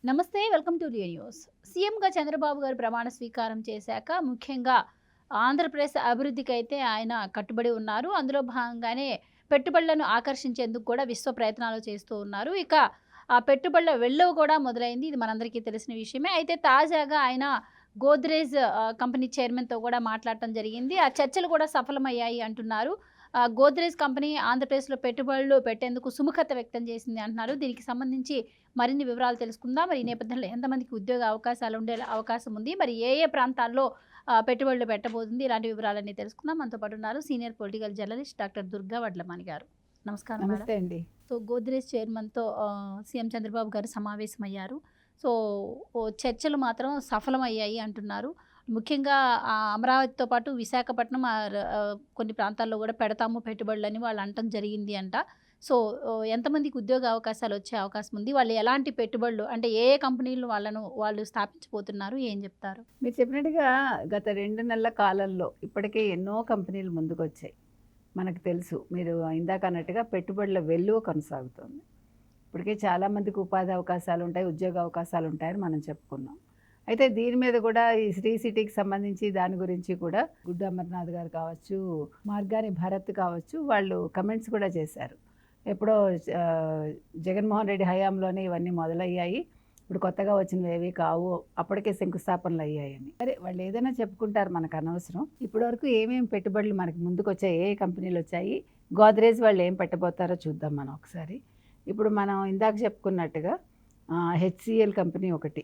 నమస్తే. Welcome to real news. సీఎంగా చంద్రబాబు గారు ప్రమాణ స్వీకారం చేశాక ముఖ్యంగా ఆంధ్రప్రదేశ్ అభివృద్ధికైతే ఆయన కట్టుబడి ఉన్నారు. అందులో భాగంగానే పెట్టుబడులను ఆకర్షించేందుకు కూడా విశ్వ ప్రయత్నాలు చేస్తూ ఉన్నారు. ఇక ఆ పెట్టుబడుల వెల్లువ కూడా మొదలైంది. ఇది మనందరికీ తెలిసిన విషయమే. అయితే తాజాగా ఆయన గోద్రేజ్ కంపెనీ చైర్మన్‌తో కూడా మాట్లాడటం జరిగింది. ఆ చర్చలు కూడా సఫలమయ్యాయి అంటున్నారు. గోద్రేజ్ కంపెనీ ఆంధ్రప్రదేశ్‌లో పెట్టుబడులు పెట్టేందుకు సుముఖత వ్యక్తం చేసింది అంటున్నారు. దీనికి సంబంధించి మరిన్ని వివరాలు తెలుసుకుందాం. మరి ఈ నేపథ్యంలో ఎంతమందికి ఉద్యోగ అవకాశాలు ఉండే అవకాశం ఉంది? మరి ఏ ఏ ప్రాంతాల్లో పెట్టుబడులు పెట్టబోతుంది? ఇలాంటి వివరాలన్నీ తెలుసుకుందాం. మనతో పాటు ఉన్నారు senior political journalist doctor Durga Vadlamani గారు. నమస్కారం మేడం. నమస్తే అండి. సో గోద్రేజ్ చైర్మన్‌తో సీఎం చంద్రబాబు గారు సమావేశమయ్యారు. సో చర్చలు మాత్రం సఫలమయ్యాయి అంటున్నారు. ముఖ్యంగా అమరావతితో పాటు విశాఖపట్నం కొన్ని ప్రాంతాల్లో కూడా పెడతాము పెట్టుబడులని వాళ్ళు అనటం జరిగింది అంట. సో ఎంతమందికి ఉద్యోగ అవకాశాలు వచ్చే అవకాశం ఉంది? వాళ్ళు ఎలాంటి పెట్టుబడులు అంటే ఏ ఏ కంపెనీలు వాళ్ళు స్థాపించబోతున్నారు? ఏం చెప్తారు? మీరు చెప్పినట్టుగా గత 2 నెలల కాలంలో ఇప్పటికే ఎన్నో కంపెనీలు ముందుకొచ్చాయి. మనకు తెలుసు. మీరు ఇందాక అన్నట్టుగా పెట్టుబడుల వెల్లువ కొనసాగుతోంది. ఇప్పటికే చాలామందికి ఉపాధి అవకాశాలు ఉంటాయి, ఉద్యోగ అవకాశాలు ఉంటాయని మనం చెప్పుకున్నాం. అయితే దీని మీద కూడా ఈ శ్రీ సిటీకి సంబంధించి దాని గురించి కూడా గుడ్డు అమర్నాథ్ గారు కావచ్చు, మార్గాని భరత్ కావచ్చు, వాళ్ళు కమెంట్స్ కూడా చేశారు. ఎప్పుడో జగన్మోహన్ రెడ్డి హయాంలోనే ఇవన్నీ మొదలయ్యాయి, ఇప్పుడు కొత్తగా వచ్చినవి ఏవి కావు, అప్పటికే శంకుస్థాపనలు అయ్యాయని. సరే, వాళ్ళు ఏదైనా చెప్పుకుంటారు, మనకు అనవసరం. ఇప్పటివరకు ఏమేమి పెట్టుబడులు మనకి ముందుకు వచ్చాయి, ఏ కంపెనీలు వచ్చాయి, గోద్రేజ్ వాళ్ళు ఏం పెట్టబోతారో చూద్దాం మనం ఒకసారి. ఇప్పుడు మనం ఇందాక చెప్పుకున్నట్టుగా హెచ్సిఎల్ కంపెనీ ఒకటి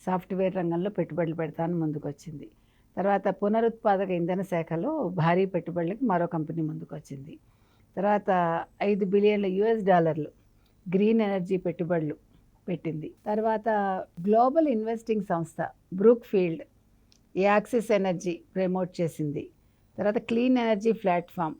సాఫ్ట్వేర్ రంగంలో పెట్టుబడులు పెడతాను ముందుకు వచ్చింది. తర్వాత పునరుత్పాదక ఇంధన శాఖలో భారీ పెట్టుబడులకి మరో కంపెనీ ముందుకు వచ్చింది. తర్వాత $5 బిలియన్ల గ్రీన్ ఎనర్జీ పెట్టుబడులు పెట్టింది. తర్వాత గ్లోబల్ ఇన్వెస్టింగ్ సంస్థ Brookfield Axis energy promote చేసింది. తర్వాత క్లీన్ ఎనర్జీ ప్లాట్ఫామ్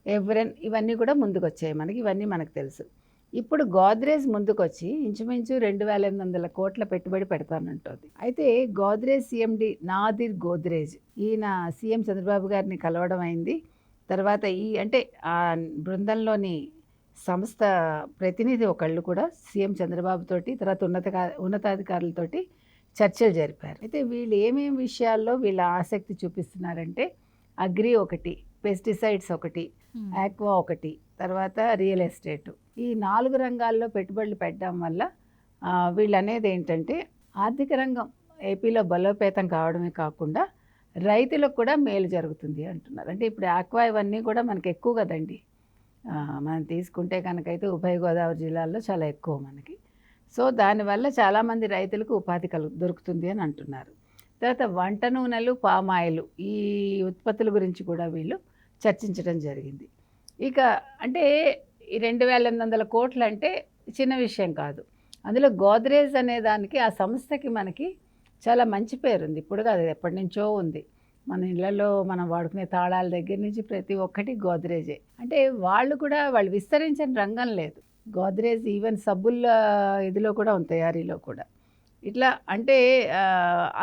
ఎవరెన్, ఇవన్నీ కూడా ముందుకు వచ్చాయి మనకి. ఇవన్నీ మనకు తెలుసు. ఇప్పుడు గోద్రేజ్ ముందుకొచ్చి ఇంచుమించు 2,800 కోట్ల పెట్టుబడి పెడతానంటుంది. అయితే గోద్రేజ్ సిఎండి నాదిర్ గోద్రేజ్ ఈయన సీఎం చంద్రబాబు గారిని కలవడం అయింది. తర్వాత అంటే ఆ బృందంలోని సంస్థ ప్రతినిధి ఒకళ్ళు కూడా సీఎం చంద్రబాబు తోటి, తర్వాత ఉన్నతాధికారులతోటి చర్చలు జరిపారు. అయితే వీళ్ళు ఏమేమి విషయాల్లో వీళ్ళ ఆసక్తి చూపిస్తున్నారంటే అగ్రి ఒకటి, పెస్టిసైడ్స్ ఒకటి, ఆక్వా ఒకటి, తర్వాత రియల్ ఎస్టేట్, ఈ 4 రంగాల్లో పెట్టుబడులు పెట్టడం వల్ల వీళ్ళు అనేది ఏంటంటే ఆర్థిక రంగం ఏపీలో బలోపేతం కావడమే కాకుండా రైతులకు కూడా మేలు జరుగుతుంది అంటున్నారు. అంటే ఇప్పుడు ఆక్వా ఇవన్నీ కూడా మనకి ఎక్కువ కదండి. మనం తీసుకుంటే కనుకైతే ఉభయ గోదావరి జిల్లాల్లో చాలా ఎక్కువ మనకి. సో దానివల్ల చాలామంది రైతులకు ఉపాధి దొరుకుతుంది అని అంటున్నారు. తర్వాత వంట నూనెలు, పామాయిలు, ఈ ఉత్పత్తుల గురించి కూడా వీళ్ళు చర్చించడం జరిగింది. ఇక అంటే ఈ 2,800 కోట్లు అంటే చిన్న విషయం కాదు. అందులో గోద్రేజ్ అనే దానికి, ఆ సంస్థకి మనకి చాలా మంచి పేరుంది. ఇప్పుడు కాదు, ఎప్పటి నుంచో ఉంది. మన ఇళ్లలో మనం వాడుకునే తాళాల దగ్గర నుంచి ప్రతి ఒక్కటి గోద్రేజే. అంటే వాళ్ళు విస్తరించిన రంగం లేదు. గోద్రేజ్ ఈవెన్ సబ్బుల ఇదిలో కూడా ఉంది, తయారీలో కూడా. ఇట్లా అంటే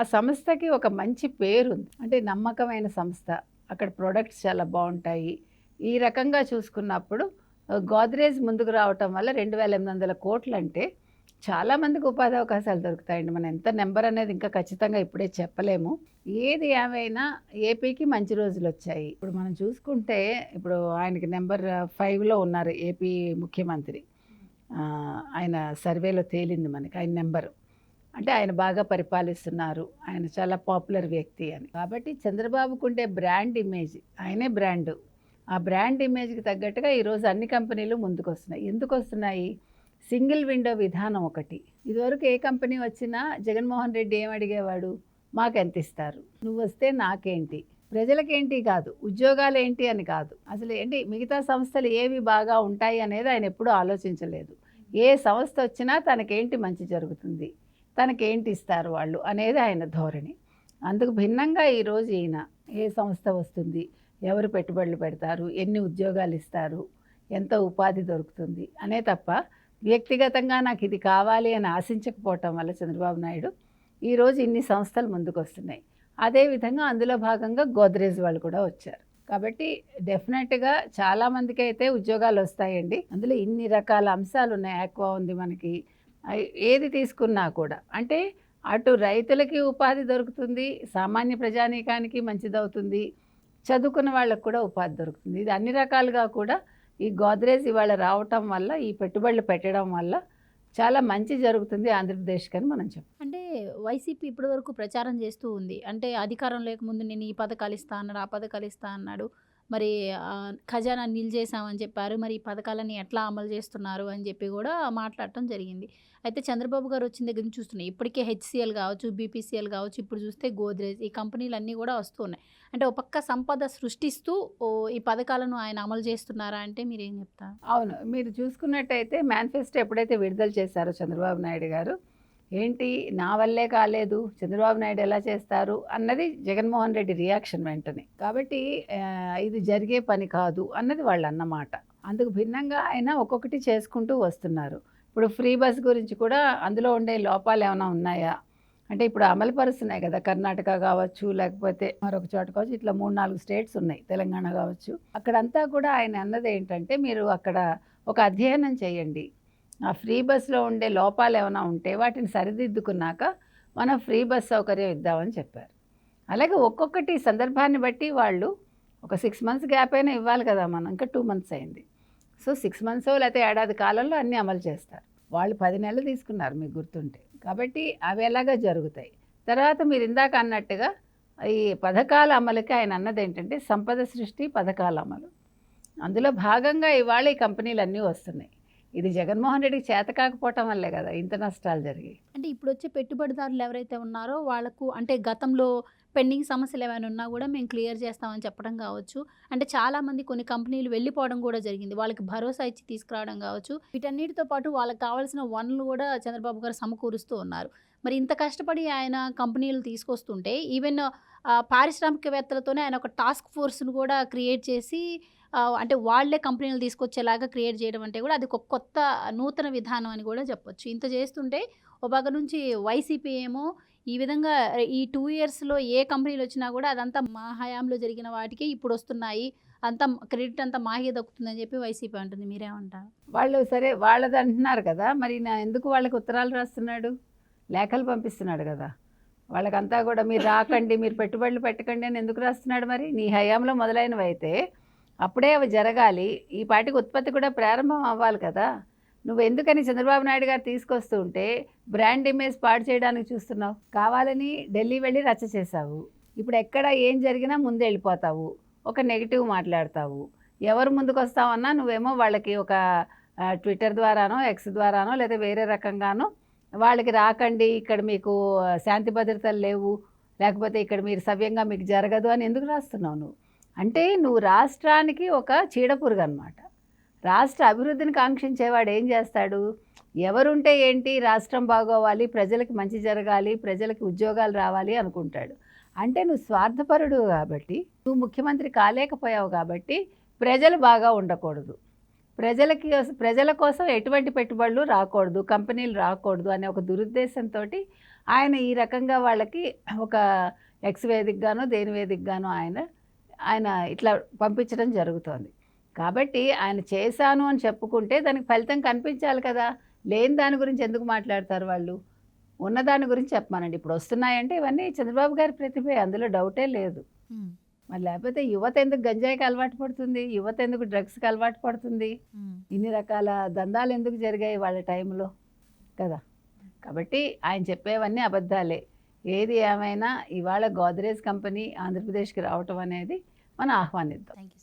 ఆ సంస్థకి ఒక మంచి పేరుంది. అంటే నమ్మకమైన సంస్థ, అక్కడ ప్రొడక్ట్స్ చాలా బాగుంటాయి. ఈ రకంగా చూసుకున్నప్పుడు గోద్రేజ్ ముందుకు రావటం వల్ల 2,800 కోట్లు అంటే చాలామందికి ఉపాధి అవకాశాలు దొరుకుతాయండి. మనం ఎంత నెంబర్ అనేది ఇంకా ఖచ్చితంగా ఇప్పుడే చెప్పలేము. ఏది ఏమైనా ఏపీకి మంచి రోజులు వచ్చాయి. ఇప్పుడు మనం చూసుకుంటే ఇప్పుడు ఆయనకి నెంబర్ 5లో ఉన్నారు ఏపీ ముఖ్యమంత్రి. ఆయన సర్వేలో తేలింది మనకి ఆయన నెంబరు. అంటే ఆయన బాగా పరిపాలిస్తున్నారు, ఆయన చాలా పాపులర్ వ్యక్తి అని. కాబట్టి చంద్రబాబుకు ఉండే బ్రాండ్ ఇమేజ్, ఆయనే బ్రాండు. ఆ బ్రాండ్ ఇమేజ్కి తగ్గట్టుగా ఈరోజు అన్ని కంపెనీలు ముందుకు వస్తున్నాయి. ఎందుకు వస్తున్నాయి? సింగిల్ విండో విధానం ఒకటి. ఇదివరకు ఏ కంపెనీ వచ్చినా జగన్మోహన్ రెడ్డి ఏం అడిగేవాడు? మాకెంత ఇస్తారు, నువ్వు వస్తే నాకేంటి, ప్రజలకేంటి కాదు, ఉద్యోగాలు ఏంటి అని కాదు. అసలు ఏంటి మిగతా సంస్థలు ఏవి బాగా ఉంటాయి అనేది ఆయన ఎప్పుడూ ఆలోచించలేదు. ఏ సంస్థ వచ్చినా తనకేంటి మంచి జరుగుతుంది, తనకేంటి ఇస్తారు వాళ్ళు అనేది ఆయన ధోరణి. అందుకు భిన్నంగా ఈరోజు ఈయన ఏ సంస్థ వస్తుంది, ఎవరు పెట్టుబడులు పెడతారు, ఎన్ని ఉద్యోగాలు ఇస్తారు, ఎంత ఉపాధి దొరుకుతుంది అనే తప్ప వ్యక్తిగతంగా నాకు ఇది కావాలి అని ఆశించకపోవటం వల్ల చంద్రబాబు నాయుడు ఈరోజు ఇన్ని సంస్థలు ముందుకు వస్తున్నాయి. అదేవిధంగా అందులో భాగంగా గోద్రేజ్ వాళ్ళు కూడా వచ్చారు. కాబట్టి డెఫినెట్గా చాలామందికి అయితే ఉద్యోగాలు వస్తాయండి. అందులో ఇన్ని రకాల అంశాలు ఉన్నాయి. ఆక్వా ఉంది మనకి, ఏది తీసుకున్నా కూడా అంటే అటు రైతులకి ఉపాధి దొరుకుతుంది, సామాన్య ప్రజానీకానికి మంచిదవుతుంది, చదువుకున్న వాళ్ళకు కూడా ఉపాధి దొరుకుతుంది. ఇది అన్ని రకాలుగా కూడా ఈ గోద్రేజ్ ఇవాళ రావటం వల్ల, ఈ పెట్టుబడులు పెట్టడం వల్ల చాలా మంచి జరుగుతుంది ఆంధ్రప్రదేశ్కి అని మనం చెప్పాలి. అంటే వైసీపీ ఇప్పటివరకు ప్రచారం చేస్తూ ఉంది. అంటే అధికారం లేకముందు నేను ఈ పథకాలు ఇస్తా అన్నాడు, ఆ పథకాలు ఇస్తా అన్నాడు. మరి ఖజానా నిలిచేసామని చెప్పారు. మరి ఈ పథకాలని ఎట్లా అమలు చేస్తున్నారు అని చెప్పి కూడా మాట్లాడటం జరిగింది. అయితే చంద్రబాబు గారు వచ్చిన దగ్గర నుంచి చూస్తున్నాయి. ఇప్పటికే హెచ్సిఎల్ కావచ్చు, బీపీసీఎల్ కావచ్చు, ఇప్పుడు చూస్తే గోద్రేజ్ ఈ కంపెనీలన్నీ కూడా వస్తూ ఉన్నాయి. అంటే ఒక పక్క సంపద సృష్టిస్తూ ఈ పథకాలను ఆయన అమలు చేస్తున్నారా అంటే మీరేం చెప్తారు? అవును, మీరు చూసుకున్నట్టయితే మేనిఫెస్టో ఎప్పుడైతే విడుదల చేశారో చంద్రబాబు నాయుడు గారు, ఏంటి నా వల్లే కాలేదు, చంద్రబాబు నాయుడు ఎలా చేస్తారు అన్నది జగన్మోహన్ రెడ్డి రియాక్షన్ వెంటనే. కాబట్టి ఇది జరిగే పని కాదు అన్నది వాళ్ళు అన్నమాట. అందుకు భిన్నంగా ఆయన ఒక్కొక్కటి చేసుకుంటూ వస్తున్నారు. ఇప్పుడు ఫ్రీ బస్ గురించి కూడా అందులో ఉండే లోపాలు ఏమైనా ఉన్నాయా అంటే ఇప్పుడు అమలు పరుస్తున్నాయి కదా, కర్ణాటక కావచ్చు, లేకపోతే మరొక చోట కావచ్చు, ఇట్లా 3-4 స్టేట్స్ ఉన్నాయి, తెలంగాణ కావచ్చు. అక్కడంతా కూడా ఆయన అన్నది ఏంటంటే మీరు అక్కడ ఒక అధ్యయనం చేయండి, ఆ ఫ్రీ బస్లో ఉండే లోపాలు ఏమైనా ఉంటే వాటిని సరిదిద్దుకున్నాక మనం ఫ్రీ బస్ సౌకర్యం ఇద్దామని చెప్పారు. అలాగే ఒక్కొక్కటి సందర్భాన్ని బట్టి వాళ్ళు ఒక 6 months గ్యాప్ అయినా ఇవ్వాలి కదా, మనం ఇంకా 2 months అయింది. సో 6 months లేకపోతే ఏడాది కాలంలో అన్నీ అమలు చేస్తారు. వాళ్ళు 10 నెలలు తీసుకున్నారు మీకు గుర్తుంటే. కాబట్టి అవి ఎలాగా జరుగుతాయి. తర్వాత మీరు ఇందాక అన్నట్టుగా ఈ పథకాల అమలుకి ఆయన అన్నది ఏంటంటే సంపద సృష్టి, పథకాల అమలు. అందులో భాగంగా ఇవాళ ఈ కంపెనీలు అన్నీ వస్తున్నాయి. ఇది జగన్మోహన్ రెడ్డికి చేత కాకపోవటం వల్లే కదా ఇంత నష్టాలు జరిగాయి. అంటే ఇప్పుడు వచ్చే పెట్టుబడిదారులు ఎవరైతే ఉన్నారో వాళ్ళకు అంటే గతంలో పెండింగ్ సమస్యలు ఏమైనా ఉన్నా కూడా మేము క్లియర్ చేస్తామని చెప్పడం కావచ్చు. అంటే చాలామంది కొన్ని కంపెనీలు వెళ్ళిపోవడం కూడా జరిగింది. వాళ్ళకి భరోసా ఇచ్చి తీసుకురావడం కావచ్చు. వీటన్నిటితో పాటు వాళ్ళకి కావాల్సిన వనరులు కూడా చంద్రబాబు గారు సమకూరుస్తూ ఉన్నారు. మరి ఇంత కష్టపడి ఆయన కంపెనీలు తీసుకొస్తుంటే ఈవెన్ పారిశ్రామికవేత్తలతోనే ఆయన ఒక టాస్క్ ఫోర్స్ను కూడా క్రియేట్ చేసి అంటే వాళ్ళే కంపెనీలు తీసుకొచ్చేలాగా క్రియేట్ చేయడం అంటే కూడా అది ఒక కొత్త నూతన విధానం అని కూడా చెప్పొచ్చు. ఇంత చేస్తుంటే ఒక పక్క నుంచి వైసీపీ ఏమో ఈ విధంగా ఈ 2 yearsలో ఏ కంపెనీలు వచ్చినా కూడా అదంతా మా హయాంలో జరిగిన వాటికి ఇప్పుడు వస్తున్నాయి, అంతా క్రెడిట్ అంతా మాకే దక్కుతుందని చెప్పి వైసీపీ అంటుంది. మీరేమంటారు? వాళ్ళు సరే వాళ్ళది అంటున్నారు కదా, మరి ఎందుకు వాళ్ళకి ఉత్తరాలు రాస్తున్నాడు, లేఖలు పంపిస్తున్నాడు కదా వాళ్ళకంతా కూడా, మీరు రాకండి, మీరు పెట్టుబడులు పెట్టకండి అని ఎందుకు రాస్తున్నాడు? మరి నీ హయాంలో మొదలైనవి అయితే అప్పుడే అవి జరగాలి, ఈ పాటికి ఉత్పత్తి కూడా ప్రారంభం అవ్వాలి కదా. నువ్వు ఎందుకని చంద్రబాబు నాయుడు గారు తీసుకొస్తూ ఉంటే బ్రాండ్ ఇమేజ్ పాడు చేయడానికి చూస్తున్నావు, కావాలని ఢిల్లీ వెళ్ళి రచ్చ చేసావు. ఇప్పుడు ఎక్కడ ఏం జరిగినా ముందు వెళ్ళిపోతావు, ఒక నెగిటివ్ మాట్లాడతావు. ఎవరు ముందుకు వస్తావన్నా నువ్వేమో వాళ్ళకి ఒక ట్విట్టర్ ద్వారానో, ఎక్స్ ద్వారానో, లేదా వేరే రకంగానో వాళ్ళకి రాకండి, ఇక్కడ మీకు శాంతి భద్రతలు లేవు, లేకపోతే ఇక్కడ మీరు సవ్యంగా మీకు జరగదు అని ఎందుకు రాస్తున్నావు నువ్వు? అంటే నువ్వు రాష్ట్రానికి ఒక చీడపురుగు అన్నమాట. రాష్ట్ర అభివృద్ధిని కాంక్షించేవాడు ఏం చేస్తాడు, ఎవరుంటే ఏంటి, రాష్ట్రం బాగోవాలి, ప్రజలకు మంచి జరగాలి, ప్రజలకు ఉద్యోగాలు రావాలి అనుకుంటాడు. అంటే నువ్వు స్వార్థపరుడు కాబట్టి, నువ్వు ముఖ్యమంత్రి కాలేకపోయావు కాబట్టి ప్రజలు బాగా ఉండకూడదు, ప్రజల కోసం ఎటువంటి పెట్టుబడులు రాకూడదు, కంపెనీలు రాకూడదు అనే ఒక దురుద్దేశంతో ఆయన ఈ రకంగా వాళ్ళకి ఒక ఎక్స్ వేదికగానో దేని వేదికగానో ఆయన ఇట్లా పంపించడం జరుగుతోంది. కాబట్టి ఆయన చేశాను అని చెప్పుకుంటే దానికి ఫలితం కనిపించాలి కదా. లేని దాని గురించి ఎందుకు మాట్లాడతారు వాళ్ళు? ఉన్నదాని గురించి చెప్పమానండి. ఇప్పుడు వస్తున్నాయంటే ఇవన్నీ చంద్రబాబు గారి ప్రతిభే, అందులో డౌటే లేదు. మరి లేకపోతే యువత ఎందుకు గంజాయికి అలవాటు పడుతుంది, యువత ఎందుకు డ్రగ్స్కి అలవాటు పడుతుంది, ఇన్ని రకాల దందాలు ఎందుకు జరిగాయి వాళ్ళ టైంలో కదా. కాబట్టి ఆయన చెప్పేవన్నీ అబద్ధాలే. ఏది ఏమైనా ఇవాళ గోద్రేజ్ కంపెనీ ఆంధ్రప్రదేశ్కి రావటం అనేది మనం ఆహ్వానిద్దాం. Thank you.